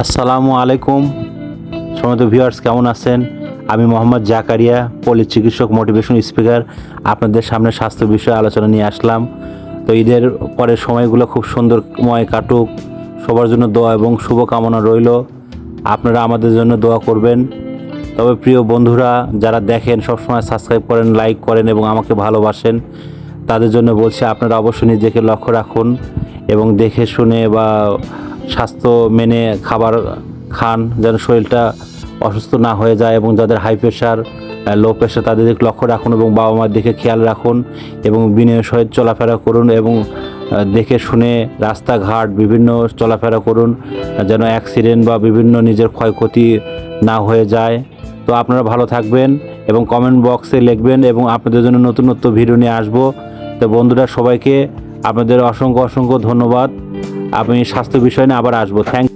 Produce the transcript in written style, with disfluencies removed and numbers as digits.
আসসালামু আলাইকুম সম্মানিত ভিউয়ার্স, কেমন আছেন? আমি মোহাম্মদ জাকারিয়া, পল্লী চিকিৎসক, মোটিভেশন স্পিকার। আপনাদের সামনে স্বাস্থ্য বিষয়ে আলোচনা নিয়ে আসলাম। তো ঈদের পরের সময়গুলো খুব সুন্দরময় কাটুক, সবার জন্য দোয়া এবং শুভকামনা রইল। আপনারা আমাদের জন্য দোয়া করবেন। তবে প্রিয় বন্ধুরা, যারা দেখেন সবসময় সাবস্ক্রাইব করেন, লাইক করেন এবং আমাকে ভালোবাসেন, তাদের জন্য বলছি আপনারা অবশ্যই নিজেকে লক্ষ্য রাখুন এবং দেখে শুনে বা স্বাস্থ্য মেনে খাবার খান, যেন শরীরটা অসুস্থ না হয়ে যায়। এবং যাদের হাই প্রেশার, লো প্রেশার, তাদের দিকে লক্ষ্য রাখুন এবং বাবা মার দিকে খেয়াল রাখুন এবং বিনয়ের সহিত চলাফেরা করুন এবং দেখে শুনে রাস্তাঘাট বিভিন্ন চলাফেরা করুন, যেন অ্যাক্সিডেন্ট বা বিভিন্ন নিজের ক্ষয়ক্ষতি না হয়ে যায়। তো আপনারা ভালো থাকবেন এবং কমেন্ট বক্সে লিখবেন এবং আপনাদের জন্য নতুন নতুন ভিডিও নিয়ে আসবো। তো বন্ধুরা, সবাইকে আপনাদের অসংখ্য অসংখ্য ধন্যবাদ। আমি স্বাস্থ্য বিষয় নিয়ে আবার আসবো। থ্যাংক